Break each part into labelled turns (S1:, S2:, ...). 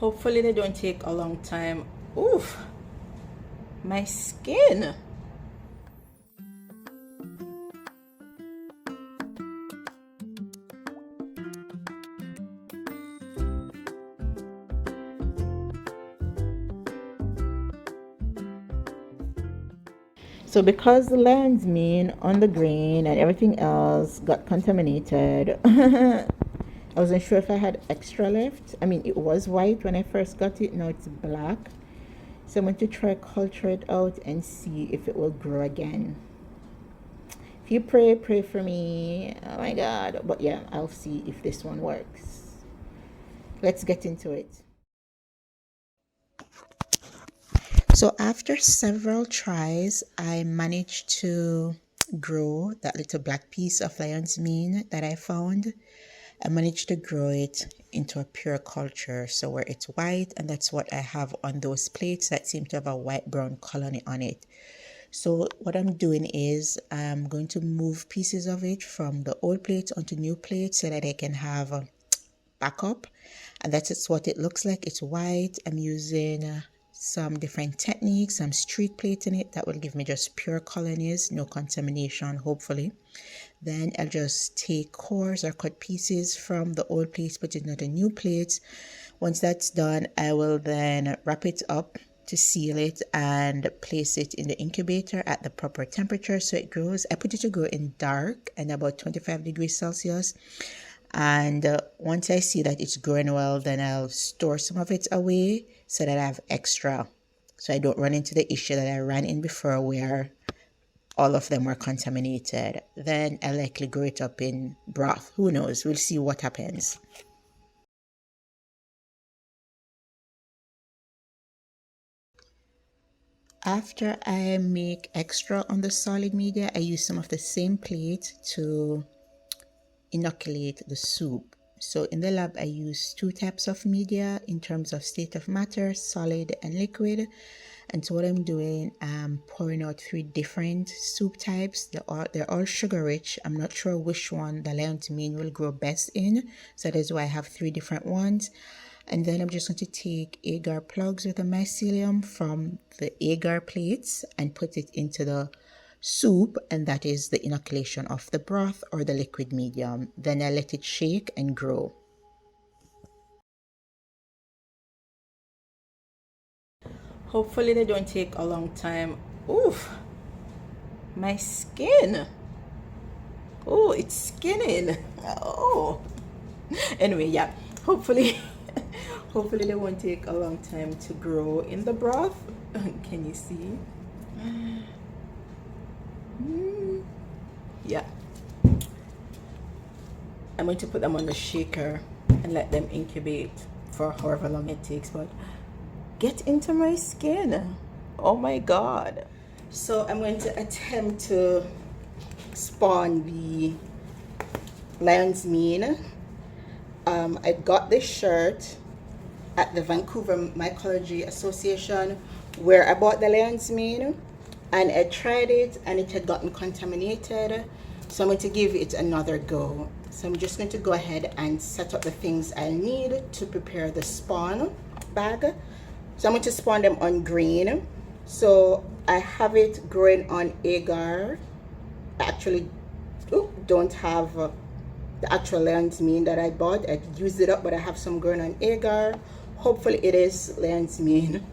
S1: Hopefully they don't take a long time. Oof, my skin. So because the lion's mane on the grain and everything else got contaminated, I wasn't sure if I had extra left. I mean, it was white when I first got it. Now it's black. So I'm going to try culture it out and see if it will grow again. If you pray for me. Oh my God. But yeah, I'll see if this one works. Let's get into it. So after several tries, I managed to grow that little black piece of lion's mane that I found. I managed to grow it into a pure culture, so where it's white, and that's what I have on those plates that seem to have a white-brown colony on it. So what I'm doing is I'm going to move pieces of it from the old plates onto new plates so that I can have a backup, and that's what it looks like. It's white. I'm using some different techniques. I'm streak plating it. That will give me just pure colonies, no contamination, hopefully. Then I'll just take cores or cut pieces from the old plates, put it into the new plates. Once that's done, I will then wrap it up to seal it and place it in the incubator at the proper temperature so it grows. I put it to grow in dark and about 25 degrees Celsius. And once I see that it's growing well, then I'll store some of it away so that I have extra, so I don't run into the issue that I ran in before where all of them were contaminated. Then I'll likely grow it up in broth. Who knows? We'll see what happens. After I make extra on the solid media, I use some of the same plate to inoculate the soup. So in the lab, I use two types of media in terms of state of matter, solid and liquid. And so what I'm doing, I'm pouring out 3 different soup types. They're all sugar rich. I'm not sure which one the lion's mane will grow best in. So that is why I have 3 different ones. And then I'm just going to take agar plugs with a mycelium from the agar plates and put it into the soup, and that is the inoculation of the broth or the liquid medium. Then I let it shake and grow. Hopefully they don't take a long time. Oof, my skin. Oh, it's skinning. Oh, anyway, yeah, hopefully hopefully they won't take a long time to grow in the broth. Can you see? Yeah, I'm going to put them on the shaker and let them incubate for however long it takes. But get into my skin. Oh my God. So I'm going to attempt to spawn the lion's mane. I got this shirt at the Vancouver Mycology Association where I bought the lion's mane, and I tried it and it had gotten contaminated. So I'm going to give it another go. So I'm just going to go ahead and set up the things I need to prepare the spawn bag. So I'm going to spawn them on grain. So I have it growing on agar. I actually don't have the actual lion's mane that I bought. I used it up, but I have some growing on agar. Hopefully it is lion's mane.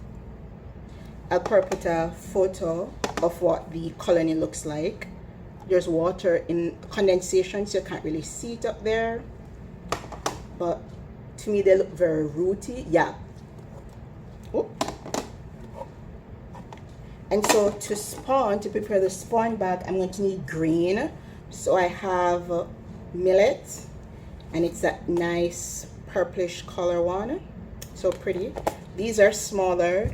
S1: I'll probably put a photo of what the colony looks like. There's water in condensation, so you can't really see it up there. But to me, they look very rooty. Yeah. Oh. And so to spawn, to prepare the spawn bag, I'm going to need grain. So I have millet, and it's that nice purplish color one. So pretty. These are smaller.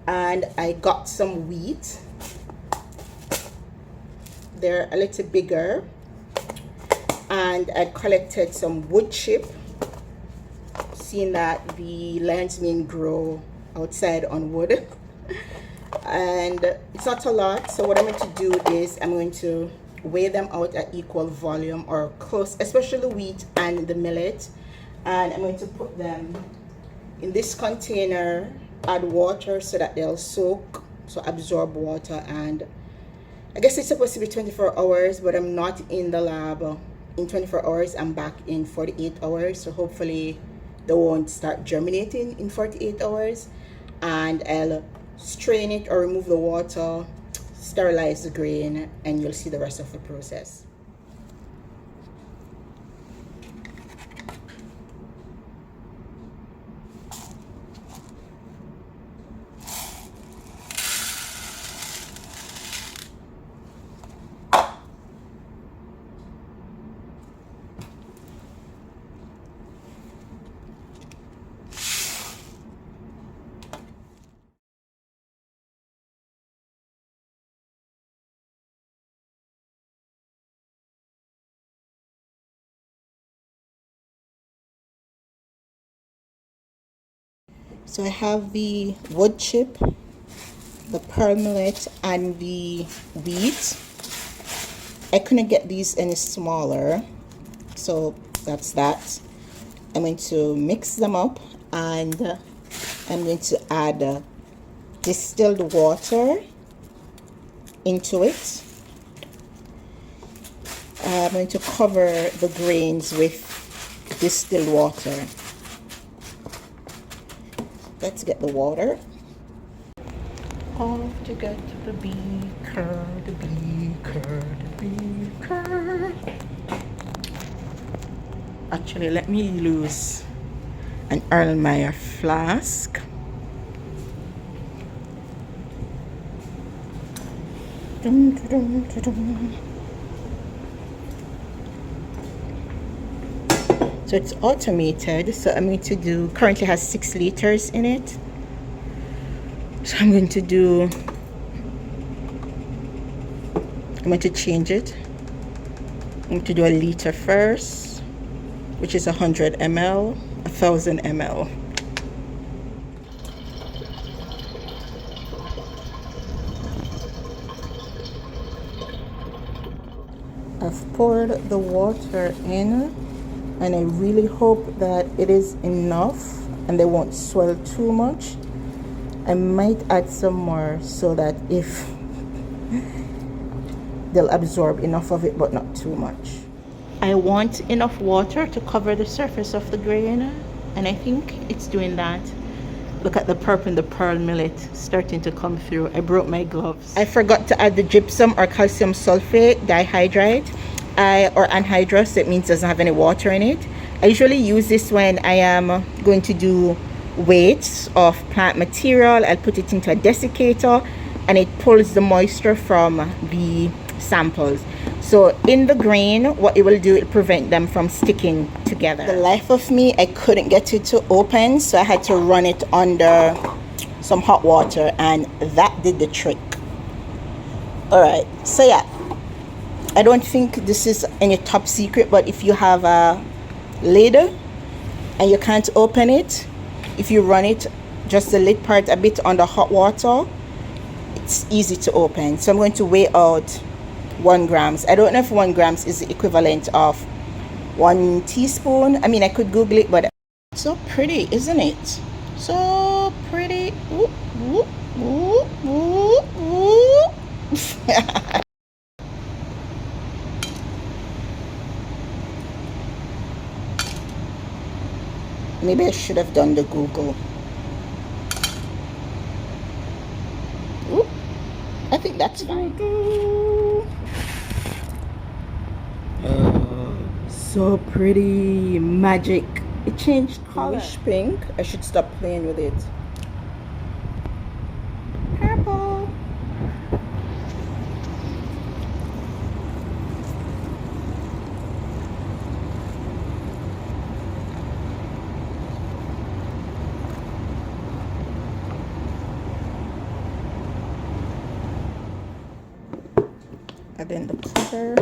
S1: And I got some wheat. They're a little bigger. And I collected some wood chip, seeing that the lion's mane grow outside on wood. And it's not a lot, so what I'm going to do is I'm going to weigh them out at equal volume or close, especially the wheat and the millet, and I'm going to put them In this container, add water so that they'll soak, so absorb water. And I guess it's supposed to be 24 hours, but I'm not in the lab in 24 hours. I'm back in 48 hours. So hopefully they won't start germinating in 48 hours. And I'll strain it or remove the water, sterilize the grain, and you'll see the rest of the process. So I have the wood chip, the pearl millet, and the wheat. I couldn't get these any smaller, so that's that. I'm going to mix them up, and I'm going to add distilled water into it. I'm going to cover the grains with distilled water. Let's get the water. Off to get the beaker, the beaker, the beaker. Actually, let me use an Erlenmeyer flask. Dum, dum, dum, dum. So it's automated, so I'm going to do, currently has 6 liters in it. So I'm going to change it. I'm going to do a liter first, which is 100 ml, 1000 ml. I've poured the water in, and I really hope that it is enough and they won't swell too much. I might add some more so that if they'll absorb enough of it, but not too much. I want enough water to cover the surface of the grain, and I think it's doing that. Look at the purple and the pearl millet starting to come through. I broke my gloves. I forgot to add the gypsum or calcium sulfate dihydride. Or anhydrous. It means it doesn't have any water in it. I usually use this when I am going to do weights of plant material. I'll put it into a desiccator, and it pulls the moisture from the samples. So in the grain, what it will do, it prevent them from sticking together. The life of me, I couldn't get it to open, so I had to run it under some hot water, and that did the trick. All right, so yeah, I don't think this is any top secret, but if you have a lid and you can't open it, if you run it, just the lid part a bit under hot water, it's easy to open. So I'm going to weigh out 1 gram. I don't know if 1 gram is the equivalent of 1 teaspoon. I mean, I could Google it, but it's so pretty, isn't it? So pretty. Ooh, ooh, ooh, ooh, ooh. Maybe I should have done the Google. Ooh, I think that's fine. So pretty, magic. It changed color. Bluish pink. I should stop playing with it. Purple. And then the cover.